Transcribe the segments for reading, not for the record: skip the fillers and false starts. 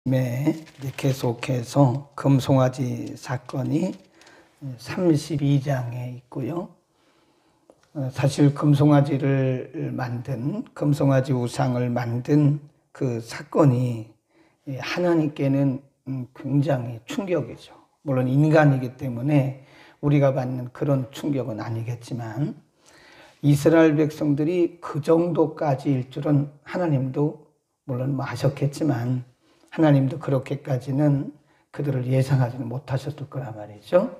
이제 계속해서 금송아지 사건이 32장에 있고요. 사실 금송아지를 만든, 금송아지 우상을 만든 그 사건이 하나님께는 굉장히 충격이죠. 물론 인간이기 때문에 우리가 받는 그런 충격은 아니겠지만, 이스라엘 백성들이 그 정도까지일 줄은 하나님도 물론 아셨겠지만, 하나님도 그렇게까지는 그들을 예상하지는 못하셨을 거란 말이죠.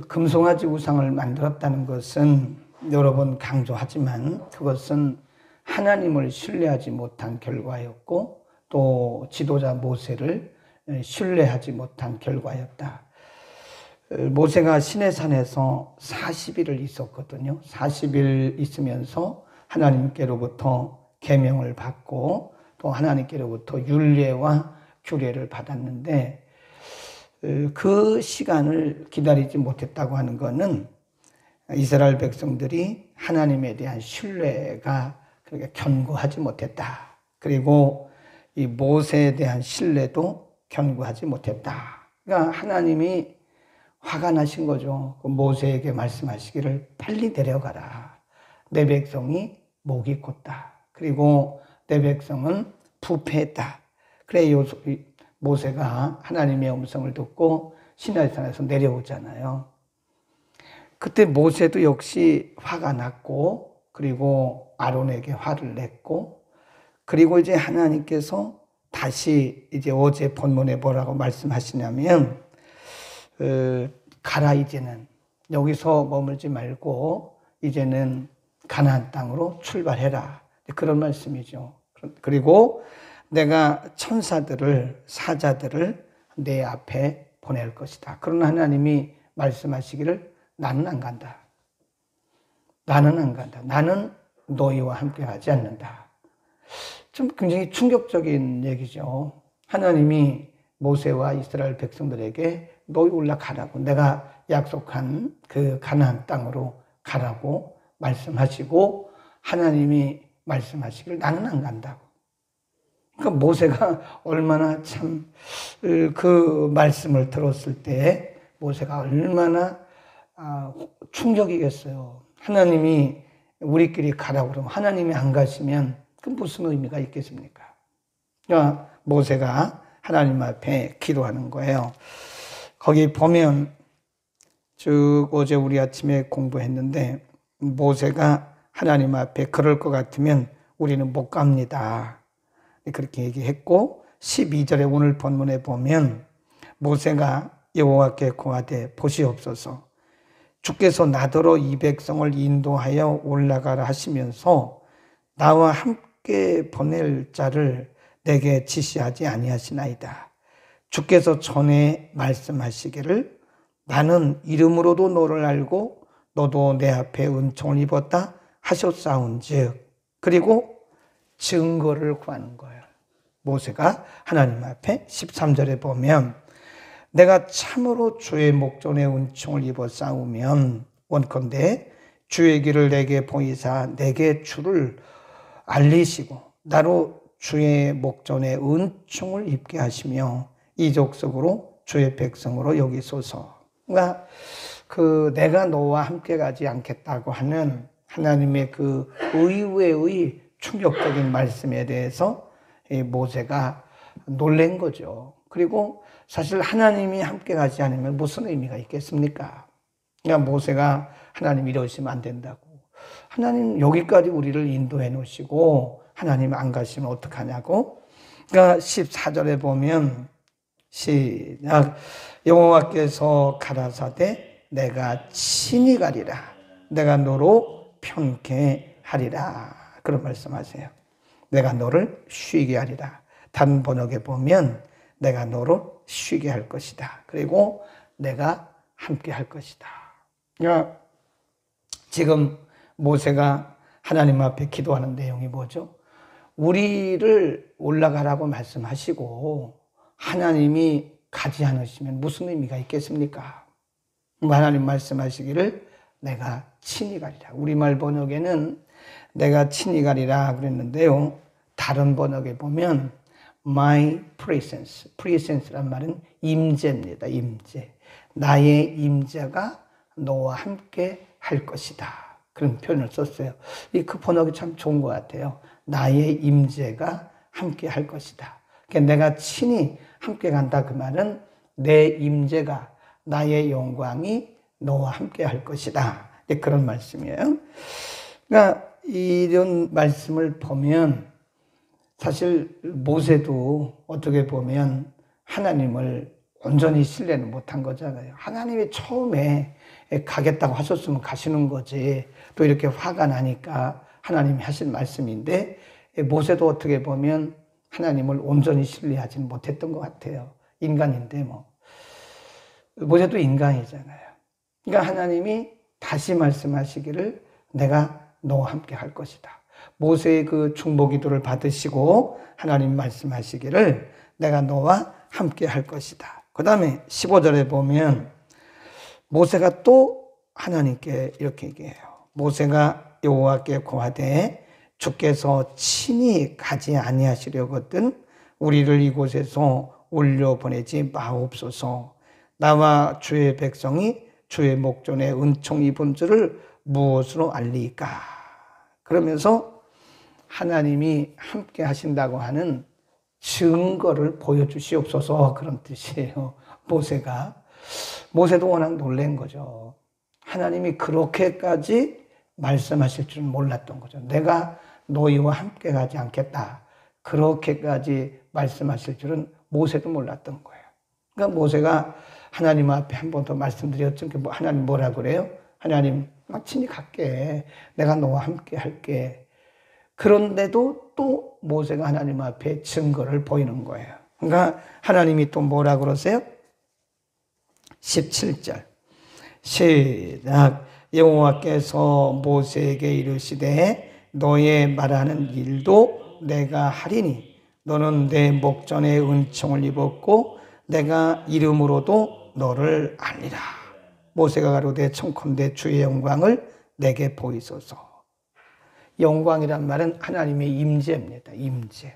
금송아지 우상을 만들었다는 것은 여러 번 강조하지만 그것은 하나님을 신뢰하지 못한 결과였고, 또 지도자 모세를 신뢰하지 못한 결과였다. 모세가 시내산에서 40일을 있었거든요. 40일 있으면서 하나님께로부터 계명을 받고 또 하나님께로부터 율례와 규례를 받았는데, 그 시간을 기다리지 못했다고 하는 것은 이스라엘 백성들이 하나님에 대한 신뢰가 그렇게 견고하지 못했다. 그리고 이 모세에 대한 신뢰도 견고하지 못했다. 그러니까 하나님이 화가 나신 거죠. 그 모세에게 말씀하시기를 빨리 내려가라. 내 백성이 목이 곧다. 그리고 내 백성은 부패했다. 그래 모세가 하나님의 음성을 듣고 시내산에서 내려오잖아요. 그때 모세도 역시 화가 났고, 그리고 아론에게 화를 냈고, 그리고 이제 하나님께서 다시 이제 어제 본문에 뭐라고 말씀하시냐면, 가라, 이제는 여기서 머물지 말고 이제는 가나안 땅으로 출발해라. 그런 말씀이죠. 그리고 내가 천사들을, 사자들을 내 앞에 보낼 것이다. 그러나 하나님이 말씀하시기를 나는 안 간다. 나는 안 간다. 나는 너희와 함께 하지 않는다. 좀 굉장히 충격적인 얘기죠. 하나님이 모세와 이스라엘 백성들에게 너희 올라가라고, 내가 약속한 그 가나안 땅으로 가라고 말씀하시고, 하나님이 말씀하시기를 나는 안 간다고. 그러니까 모세가 얼마나 참 그 말씀을 들었을 때 모세가 얼마나 충격이겠어요. 하나님이 우리끼리 가라고 그러면 하나님이 안 가시면 그 무슨 의미가 있겠습니까? 그러니까 모세가 하나님 앞에 기도하는 거예요. 거기 보면 쭉 어제 우리 아침에 공부했는데, 모세가 하나님 앞에 그럴 것 같으면 우리는 못 갑니다. 그렇게 얘기했고, 12절에 오늘 본문에 보면 모세가 여호와께 고하되 보시옵소서, 주께서 나더러 이 백성을 인도하여 올라가라 하시면서 나와 함께 보낼 자를 내게 지시하지 아니하시나이다. 주께서 전에 말씀하시기를 나는 이름으로도 너를 알고 너도 내 앞에 은총을 입었다 하셨사온즉, 그리고 증거를 구하는 거예요. 모세가 하나님 앞에 13절에 보면 내가 참으로 주의 목전에 은총을 입어 싸우면 원컨대 주의 길을 내게 보이사 내게 주를 알리시고 나로 주의 목전에 은총을 입게 하시며 이족 속으로 주의 백성으로 여기소서. 그러니까 내가 너와 함께 가지 않겠다고 하는 하나님의 그 의외의 충격적인 말씀에 대해서 모세가 놀란 거죠. 그리고 사실 하나님이 함께 가지 않으면 무슨 의미가 있겠습니까? 그러니까 모세가 하나님 이러시면 안 된다고. 하나님 여기까지 우리를 인도해 놓으시고 하나님 안 가시면 어떡하냐고. 그러니까 14절에 보면 시작. 여호와께서 가라사대 내가 친히 가리라. 내가 너로 편케 하리라. 그런 말씀하세요. 내가 너를 쉬게 하리라. 다른 번역에 보면 내가 너를 쉬게 할 것이다. 그리고 내가 함께 할 것이다. 그러니까 지금 모세가 하나님 앞에 기도하는 내용이 뭐죠? 우리를 올라가라고 말씀하시고 하나님이 가지 않으시면 무슨 의미가 있겠습니까? 하나님 말씀하시기를 내가 친히 가리라. 우리말 번역에는 내가 친히 가리라 그랬는데요, 다른 번역에 보면 my presence. presence란 말은 임재입니다. 임재. 나의 임재가 너와 함께 할 것이다. 그런 표현을 썼어요. 그 번역이 참 좋은 것 같아요. 나의 임재가 함께 할 것이다. 그러니까 내가 친히 함께 간다 그 말은 내 임재가 나의 영광이 너와 함께 할 것이다. 그런 말씀이에요. 그러니까 이런 말씀을 보면 사실 모세도 어떻게 보면 하나님을 온전히 신뢰는 못한 거잖아요. 하나님이 처음에 가겠다고 하셨으면 가시는 거지. 또 이렇게 화가 나니까 하나님이 하신 말씀인데 모세도 어떻게 보면 하나님을 온전히 신뢰하지는 못했던 것 같아요. 인간인데 뭐. 모세도 인간이잖아요. 그러니까 하나님이 다시 말씀하시기를 내가 너와 함께 할 것이다. 모세의 그 중보 기도를 받으시고 하나님 말씀하시기를 내가 너와 함께 할 것이다. 그 다음에 15절에 보면 모세가 또 하나님께 이렇게 얘기해요. 모세가 여호와께 고하되 주께서 친히 가지 아니하시려거든 우리를 이곳에서 올려보내지 마옵소서. 나와 주의 백성이 주의 목전에 은총 입은 줄을 무엇으로 알리까? 그러면서 하나님이 함께 하신다고 하는 증거를 보여주시옵소서 그런 뜻이에요. 모세도 워낙 놀란 거죠. 하나님이 그렇게까지 말씀하실 줄은 몰랐던 거죠. 내가 너희와 함께 가지 않겠다. 그렇게까지 말씀하실 줄은 모세도 몰랐던 거예요. 그러니까 모세가 하나님 앞에 한 번 더 말씀드렸죠. 하나님 뭐라 그래요? 하나님 친히 갈게. 내가 너와 함께 할게. 그런데도 또 모세가 하나님 앞에 증거를 보이는 거예요. 그러니까 하나님이 또 뭐라 그러세요? 17절 시작. 여호와께서 모세에게 이르시되 너의 말하는 일도 내가 하리니 너는 내 목전에 은총을 입었고 내가 이름으로도 너를 알리라. 모세가 가로되 청컨대 주의 영광을 내게 보이소서. 영광이란 말은 하나님의 임재입니다. 임재.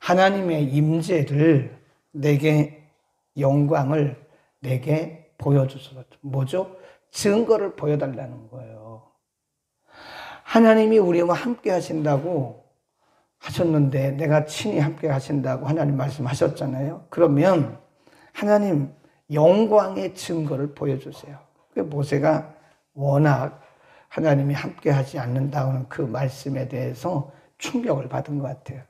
하나님의 임재를 내게 영광을 내게 보여주소서. 뭐죠? 증거를 보여달라는 거예요. 하나님이 우리와 함께 하신다고 하셨는데 내가 친히 함께 하신다고 하나님 말씀하셨잖아요. 그러면 하나님 영광의 증거를 보여주세요. 모세가 워낙 하나님이 함께 하지 않는다는 그 말씀에 대해서 충격을 받은 것 같아요.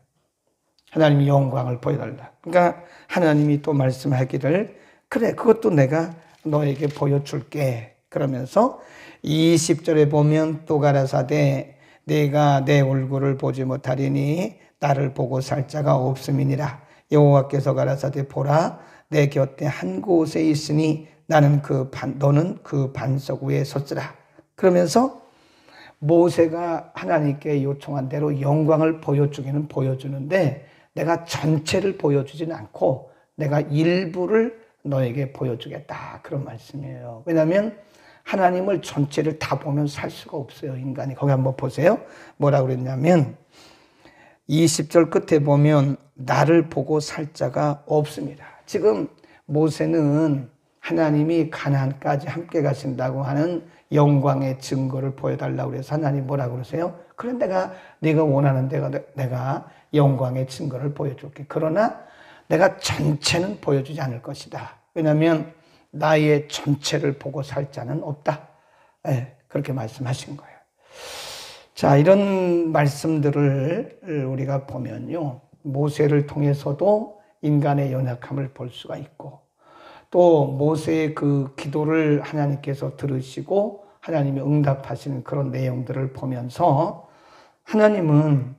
하나님이 영광을 보여달라. 그러니까 하나님이 또 말씀하기를 그래 그것도 내가 너에게 보여줄게. 그러면서 20절에 보면 또 가라사대 내가 내 얼굴을 보지 못하리니 나를 보고 살 자가 없음이니라. 여호와께서 가라사대 보라 내 곁에 한 곳에 있으니 너는 그 반석 위에 섰으라. 그러면서 모세가 하나님께 요청한 대로 영광을 보여주기는 보여주는데 내가 전체를 보여주지는 않고 내가 일부를 너에게 보여주겠다. 그런 말씀이에요. 왜냐하면 하나님을 전체를 다 보면 살 수가 없어요. 인간이. 거기 한번 보세요. 뭐라고 그랬냐면 20절 끝에 보면 나를 보고 살 자가 없습니다. 지금 모세는 하나님이 가나안까지 함께 가신다고 하는 영광의 증거를 보여달라고 그래서 하나님 뭐라고 그러세요? 그래 네가 원하는 내가 영광의 증거를 보여줄게. 그러나 내가 전체는 보여주지 않을 것이다. 왜냐하면 나의 전체를 보고 살 자는 없다. 그렇게 말씀하신 거예요. 자, 이런 말씀들을 우리가 보면요. 모세를 통해서도 인간의 연약함을 볼 수가 있고 또 모세의 그 기도를 하나님께서 들으시고 하나님이 응답하시는 그런 내용들을 보면서 하나님은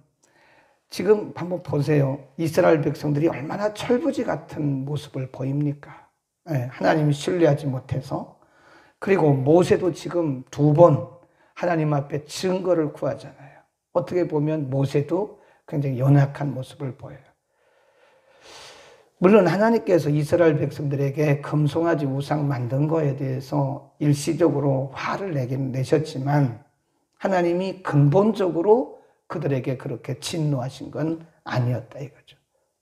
지금 한번 보세요. 이스라엘 백성들이 얼마나 철부지 같은 모습을 보입니까? 하나님을 신뢰하지 못해서. 그리고 모세도 지금 2번 하나님 앞에 증거를 구하잖아요. 어떻게 보면 모세도 굉장히 연약한 모습을 보여요. 물론 하나님께서 이스라엘 백성들에게 금송아지 우상 만든 거에 대해서 일시적으로 화를 내셨지만 하나님이 근본적으로 그들에게 그렇게 진노하신 건 아니었다 이거죠.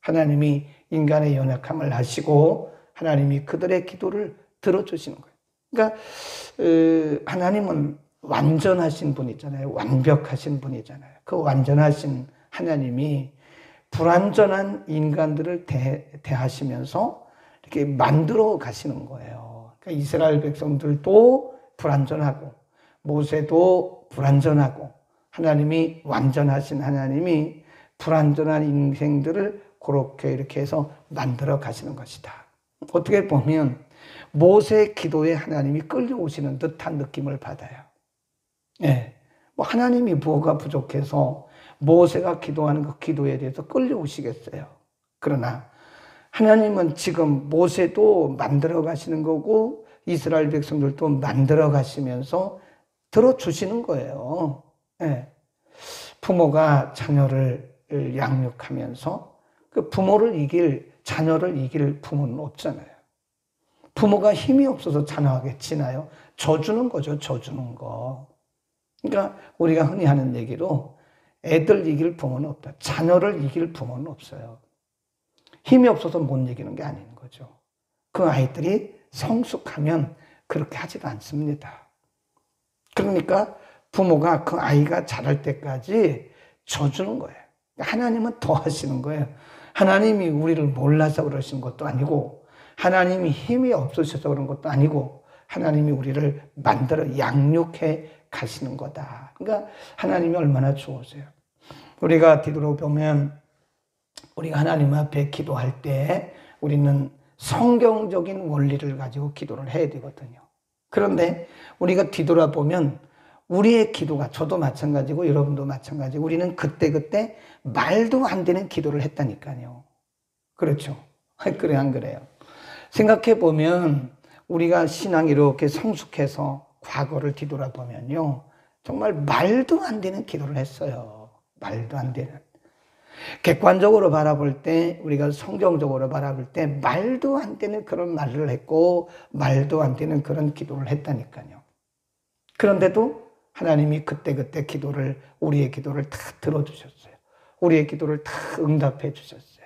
하나님이 인간의 연약함을 아시고 하나님이 그들의 기도를 들어주시는 거예요. 그러니까 하나님은 완전하신 분이잖아요. 완벽하신 분이잖아요. 그 완전하신 하나님이 불완전한 인간들을 대하시면서 이렇게 만들어 가시는 거예요. 그러니까 이스라엘 백성들도 불완전하고 모세도 불완전하고 하나님이 완전하신 하나님이 불완전한 인생들을 그렇게 이렇게 해서 만들어 가시는 것이다. 어떻게 보면 모세의 기도에 하나님이 끌려오시는 듯한 느낌을 받아요. 예. 뭐 하나님이 뭐가 부족해서 모세가 기도하는 그 기도에 대해서 끌려오시겠어요. 그러나 하나님은 지금 모세도 만들어 가시는 거고 이스라엘 백성들도 만들어 가시면서 들어주시는 거예요. 예. 부모가 자녀를 양육하면서 그 부모를 이길, 자녀를 이길 부모는 없잖아요. 부모가 힘이 없어서 자녀에게 지나요? 져주는 거죠, 져주는 거. 그러니까 우리가 흔히 하는 얘기로 애들 이길 부모는 없다. 자녀를 이길 부모는 없어요. 힘이 없어서 못 이기는 게 아닌 거죠. 그 아이들이 성숙하면 그렇게 하지도 않습니다. 그러니까 부모가 그 아이가 자랄 때까지 져주는 거예요. 하나님은 더 하시는 거예요. 하나님이 우리를 몰라서 그러신 것도 아니고 하나님이 힘이 없으셔서 그런 것도 아니고 하나님이 우리를 만들어 양육해 가시는 거다. 그러니까 하나님이 얼마나 좋으세요. 우리가 뒤돌아보면 우리가 하나님 앞에 기도할 때 우리는 성경적인 원리를 가지고 기도를 해야 되거든요. 그런데 우리가 뒤돌아보면 우리의 기도가 저도 마찬가지고 여러분도 마찬가지고 우리는 그때그때 말도 안 되는 기도를 했다니까요. 그렇죠? 그래 안 그래요? 생각해 보면 우리가 신앙이 이렇게 성숙해서 과거를 뒤돌아보면요. 정말 말도 안 되는 기도를 했어요. 말도 안 되는. 객관적으로 바라볼 때 우리가 성경적으로 바라볼 때 말도 안 되는 그런 말을 했고 말도 안 되는 그런 기도를 했다니까요. 그런데도 하나님이 그때그때 기도를 우리의 기도를 다 들어주셨어요. 우리의 기도를 다 응답해 주셨어요.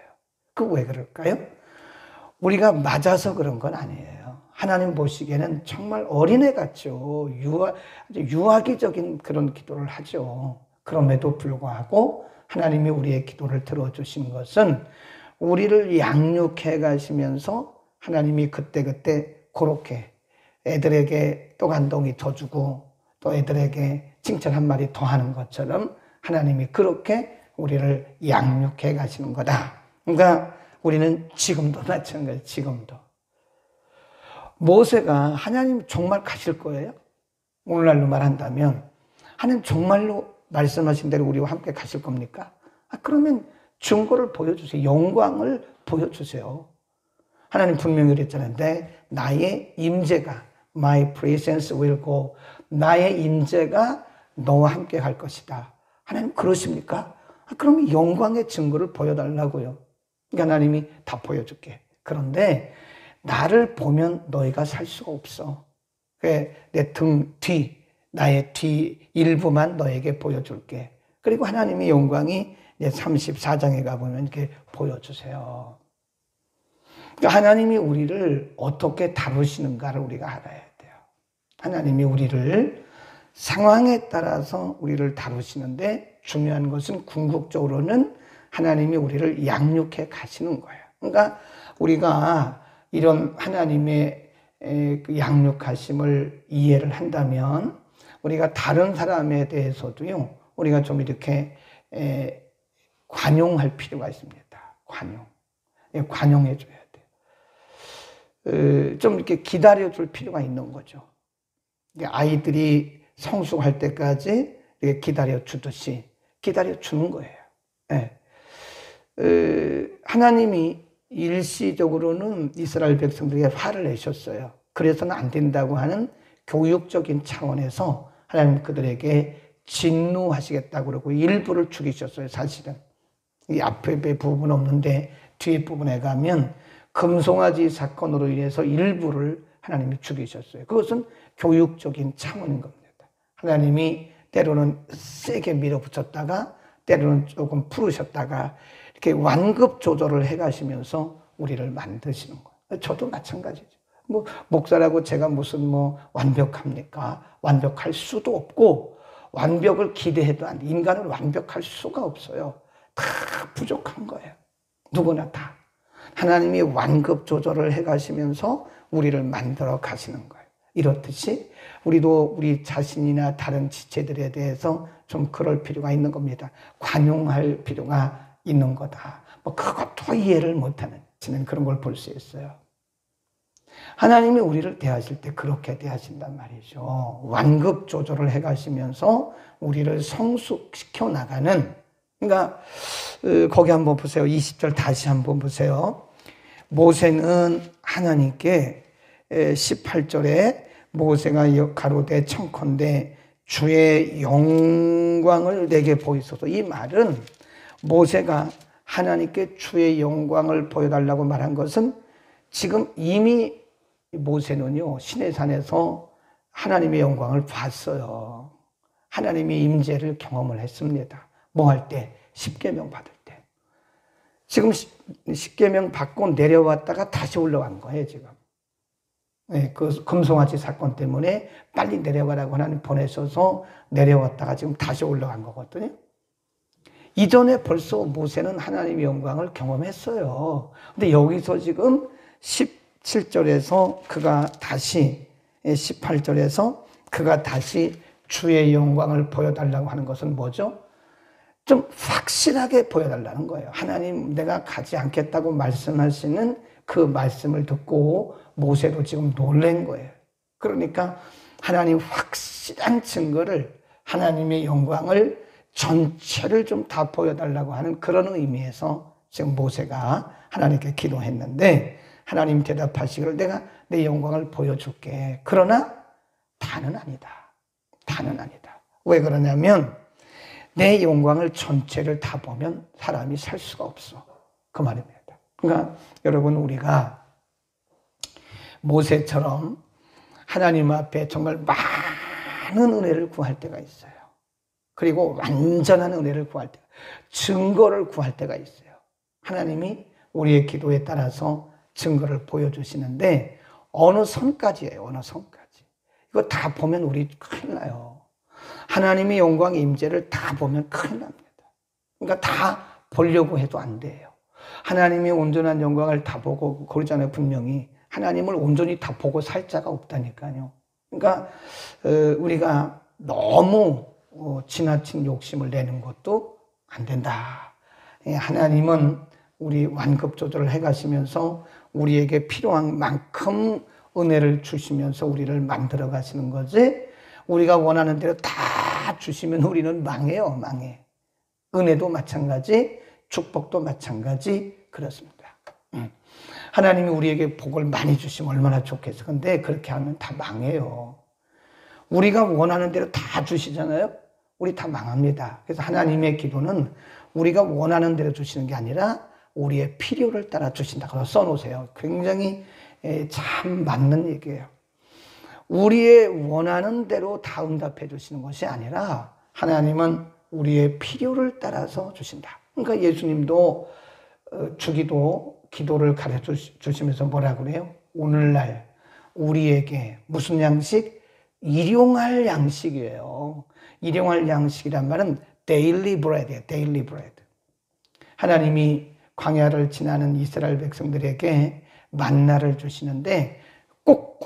그 왜 그럴까요? 우리가 맞아서 그런 건 아니에요. 하나님 보시기에는 정말 어린애 같죠. 유아기적인 그런 기도를 하죠. 그럼에도 불구하고 하나님이 우리의 기도를 들어주신 것은 우리를 양육해 가시면서 하나님이 그때그때 그렇게 애들에게 떡 한 덩이 더 주고 또 애들에게 칭찬 한 마디 더 하는 것처럼 하나님이 그렇게 우리를 양육해 가시는 거다. 그러니까 우리는 지금도 마찬가지, 지금도. 모세가 하나님 정말 가실 거예요? 오늘날로 말한다면 하나님 정말로 말씀하신 대로 우리와 함께 가실 겁니까? 그러면 증거를 보여주세요. 영광을 보여주세요. 하나님 분명히 그랬잖아요. 나의 임재가 My presence will go. 나의 임재가 너와 함께 갈 것이다. 하나님 그러십니까? 그러면 영광의 증거를 보여달라고요. 그러니까 하나님이 다 보여줄게. 그런데 나를 보면 너희가 살 수가 없어. 내 등 뒤, 나의 뒤 일부만 너에게 보여줄게. 그리고 하나님의 영광이 34장에 가보면 이렇게 보여주세요. 그러니까 하나님이 우리를 어떻게 다루시는가를 우리가 알아야 돼요. 하나님이 우리를 상황에 따라서 우리를 다루시는데 중요한 것은 궁극적으로는 하나님이 우리를 양육해 가시는 거예요. 그러니까 우리가 이런 하나님의 그 양육하심을 이해를 한다면 우리가 다른 사람에 대해서도요, 우리가 좀 이렇게 관용할 필요가 있습니다. 관용해 줘야 돼요. 좀 이렇게 기다려 줄 필요가 있는 거죠. 아이들이 성숙할 때까지 기다려 주듯이 기다려 주는 거예요. 하나님이 일시적으로는 이스라엘 백성들에게 화를 내셨어요. 그래서는 안 된다고 하는 교육적인 차원에서 하나님 그들에게 진노하시겠다고 그러고 일부를 죽이셨어요. 사실은 이 앞에 부분 없는데 뒤에 부분에 가면 금송아지 사건으로 인해서 일부를 하나님이 죽이셨어요. 그것은 교육적인 차원인 겁니다. 하나님이 때로는 세게 밀어붙였다가 때로는 조금 풀으셨다가 이렇게 완급 조절을 해 가시면서 우리를 만드시는 거예요. 저도 마찬가지죠. 뭐 목사라고 제가 무슨 뭐 완벽합니까? 완벽할 수도 없고 완벽을 기대해도 안 돼. 인간은 완벽할 수가 없어요. 다 부족한 거예요. 누구나 다. 하나님이 완급 조절을 해 가시면서 우리를 만들어 가시는 거예요. 이렇듯이 우리도 우리 자신이나 다른 지체들에 대해서 좀 그럴 필요가 있는 겁니다. 관용할 필요가 있는 거다. 뭐 그것도 이해를 못하는 그런 걸 볼 수 있어요. 하나님이 우리를 대하실 때 그렇게 대하신단 말이죠. 완급 조절을 해 가시면서 우리를 성숙시켜 나가는, 그러니까 거기 한번 보세요. 20절 다시 한번 보세요. 모세는 하나님께 18절에 모세가 가로되 청컨대 주의 영광을 내게 보이소서. 이 말은 모세가 하나님께 주의 영광을 보여달라고 말한 것은 지금 이미 모세는요 시내산에서 하나님의 영광을 봤어요. 하나님의 임재를 경험을 했습니다. 뭐 할 때? 십계명 받을 때. 지금 십계명 받고 내려왔다가 다시 올라간 거예요 지금. 네, 그 금송아지 사건 때문에 빨리 내려가라고 하나님 보내셔서 내려왔다가 지금 다시 올라간 거거든요. 이전에 벌써 모세는 하나님의 영광을 경험했어요. 근데 여기서 지금 17절에서 그가 다시 18절에서 그가 다시 주의 영광을 보여달라고 하는 것은 뭐죠? 좀 확실하게 보여달라는 거예요. 하나님 내가 가지 않겠다고 말씀하시는 그 말씀을 듣고 모세도 지금 놀란 거예요. 그러니까 하나님 확실한 증거를, 하나님의 영광을 전체를 좀 다 보여달라고 하는 그런 의미에서 지금 모세가 하나님께 기도했는데 하나님 대답하시기를 내가 내 영광을 보여줄게. 그러나 다는 아니다. 다는 아니다. 왜 그러냐면 내 영광을 전체를 다 보면 사람이 살 수가 없어. 그 말입니다. 그러니까 여러분 우리가 모세처럼 하나님 앞에 정말 많은 은혜를 구할 때가 있어요. 그리고 완전한 은혜를 구할 때, 증거를 구할 때가 있어요. 하나님이 우리의 기도에 따라서 증거를 보여주시는데 어느 선까지예요. 어느 선까지. 이거 다 보면 우리 큰일 나요. 하나님의 영광의 임재를 다 보면 큰일 납니다. 그러니까 다 보려고 해도 안 돼요. 하나님의 온전한 영광을 다 보고 그러잖아요. 분명히 하나님을 온전히 다 보고 살 자가 없다니까요. 그러니까 우리가 너무 지나친 욕심을 내는 것도 안 된다. 하나님은 우리 완급 조절을 해 가시면서 우리에게 필요한 만큼 은혜를 주시면서 우리를 만들어 가시는 거지, 우리가 원하는 대로 다 주시면 우리는 망해요. 망해. 은혜도 마찬가지, 축복도 마찬가지 그렇습니다. 하나님이 우리에게 복을 많이 주시면 얼마나 좋겠어. 근데 그렇게 하면 다 망해요. 우리가 원하는 대로 다 주시잖아요. 우리 다 망합니다. 그래서 하나님의 기도는 우리가 원하는 대로 주시는 게 아니라 우리의 필요를 따라 주신다고 써놓으세요. 굉장히 참 맞는 얘기예요. 우리의 원하는 대로 다 응답해 주시는 것이 아니라 하나님은 우리의 필요를 따라서 주신다. 그러니까 예수님도 주기도 기도를 가르쳐 주시면서 뭐라고 그래요? 오늘날 우리에게 무슨 양식? 일용할 양식이에요. 일용할 양식이란 말은 daily bread이에요. daily bread. 하나님이 광야를 지나는 이스라엘 백성들에게 만나를 주시는데 꼭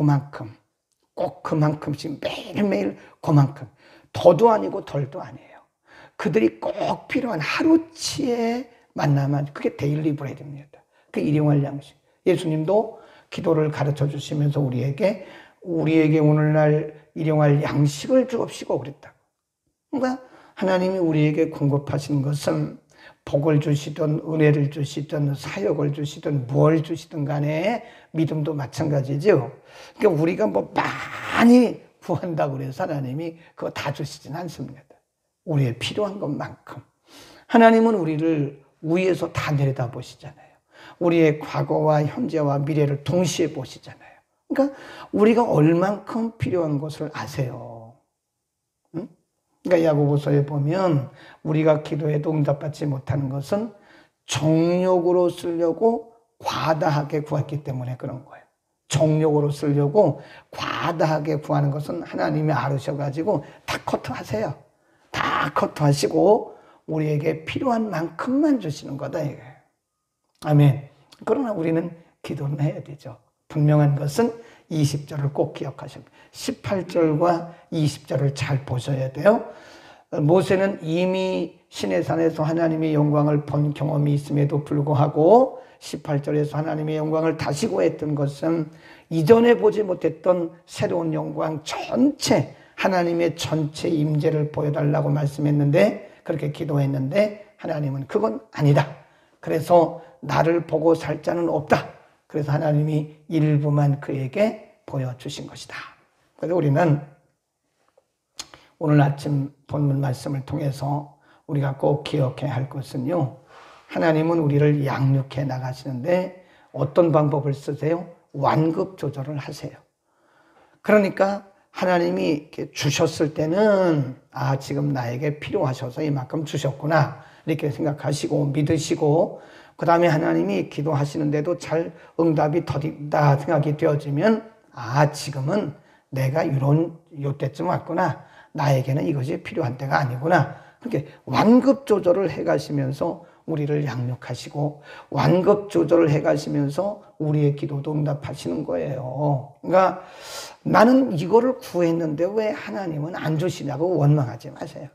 그만큼씩 매일매일 그만큼, 더도 아니고 덜도 아니에요. 그들이 꼭 필요한 하루치의 만나만, 그게 데일리 브레드입니다. 그 일용할 양식. 예수님도 기도를 가르쳐 주시면서 우리에게 오늘날 일용할 양식을 주옵시고 그랬다. 그러니까 하나님이 우리에게 공급하시는 것은 복을 주시든 은혜를 주시든 사역을 주시든 뭘 주시든 간에 믿음도 마찬가지죠. 그러니까 우리가 뭐 많이 구한다고 해서 하나님이 그거 다 주시진 않습니다. 우리의 필요한 것만큼. 하나님은 우리를 위에서 다 내려다 보시잖아요. 우리의 과거와 현재와 미래를 동시에 보시잖아요. 그러니까 우리가 얼만큼 필요한 것을 아세요. 그러니까 야고보서에 보면 우리가 기도해도 응답받지 못하는 것은 정욕으로 쓰려고 과다하게 구했기 때문에 그런 거예요. 정욕으로 쓰려고 과다하게 구하는 것은 하나님이 알으셔가지고 다 커트하세요. 다 커트하시고 우리에게 필요한 만큼만 주시는 거다 이거예요. 아멘. 그러나 우리는 기도는 해야 되죠. 분명한 것은 20절을 꼭 기억하셔야 돼요. 18절과 20절을 잘 보셔야 돼요. 모세는 이미 시내산에서 하나님의 영광을 본 경험이 있음에도 불구하고 18절에서 하나님의 영광을 다시 구했던 것은 이전에 보지 못했던 새로운 영광 전체, 하나님의 전체 임재를 보여달라고 말씀했는데, 그렇게 기도했는데 하나님은 그건 아니다. 그래서 나를 보고 살 자는 없다. 그래서 하나님이 일부만 그에게 보여주신 것이다. 그래서 우리는 오늘 아침 본문 말씀을 통해서 우리가 꼭 기억해야 할 것은요, 하나님은 우리를 양육해 나가시는데 어떤 방법을 쓰세요? 완급 조절을 하세요. 그러니까 하나님이 이렇게 주셨을 때는 지금 나에게 필요하셔서 이만큼 주셨구나 이렇게 생각하시고 믿으시고, 그 다음에 하나님이 기도하시는데도 잘 응답이 더딘다 생각이 되어지면 지금은 내가 요때쯤 왔구나, 나에게는 이것이 필요한 때가 아니구나. 그렇게 완급 조절을 해가시면서 우리를 양육하시고 완급 조절을 해가시면서 우리의 기도도 응답하시는 거예요. 그러니까 나는 이거를 구했는데 왜 하나님은 안 주시냐고 원망하지 마세요.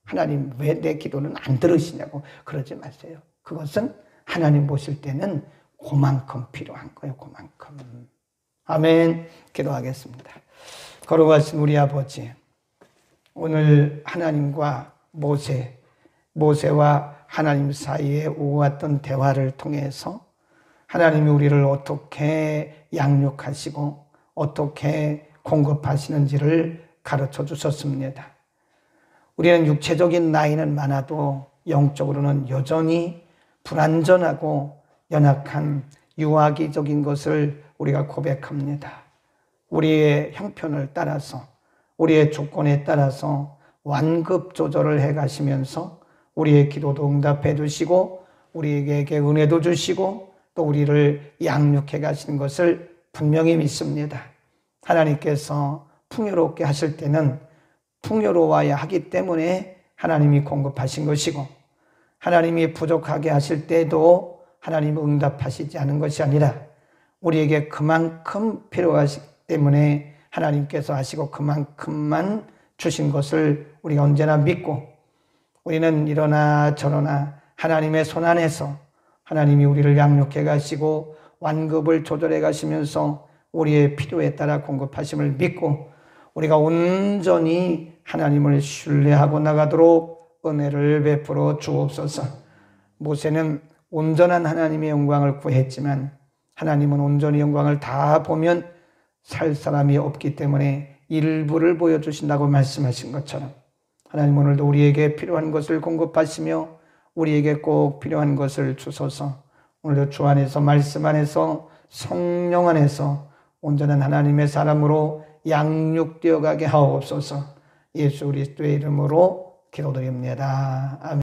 하나님 왜 내 기도는 안 들으시냐고 그러지 마세요. 그것은 하나님 보실 때는 그만큼 필요한 거예요. 그만큼. 아멘. 기도하겠습니다. 거룩하신 우리 아버지, 오늘 하나님과 모세와 하나님 사이에 오갔던 대화를 통해서 하나님이 우리를 어떻게 양육하시고 어떻게 공급하시는지를 가르쳐 주셨습니다. 우리는 육체적인 나이는 많아도 영적으로는 여전히 불완전하고 연약한 유아기적인 것을 우리가 고백합니다. 우리의 형편을 따라서, 우리의 조건에 따라서 완급 조절을 해 가시면서 우리의 기도도 응답해 주시고 우리에게 은혜도 주시고 또 우리를 양육해 가시는 것을 분명히 믿습니다. 하나님께서 풍요롭게 하실 때는 풍요로워야 하기 때문에 하나님이 공급하신 것이고, 하나님이 부족하게 하실 때도 하나님은 응답하시지 않은 것이 아니라 우리에게 그만큼 필요하시기 때문에 하나님께서 하시고 그만큼만 주신 것을 우리가 언제나 믿고, 우리는 이러나 저러나 하나님의 손 안에서 하나님이 우리를 양육해 가시고 완급을 조절해 가시면서 우리의 필요에 따라 공급하심을 믿고 우리가 온전히 하나님을 신뢰하고 나가도록 은혜를 베풀어 주옵소서. 모세는 온전한 하나님의 영광을 구했지만 하나님은 온전히 영광을 다 보면 살 사람이 없기 때문에 일부를 보여주신다고 말씀하신 것처럼 하나님 오늘도 우리에게 필요한 것을 공급하시며 우리에게 꼭 필요한 것을 주소서. 오늘도 주 안에서 말씀 안에서 성령 안에서 온전한 하나님의 사람으로 양육되어 가게 하옵소서. 예수 그리스도의 이름으로 기도드립니다. 아멘.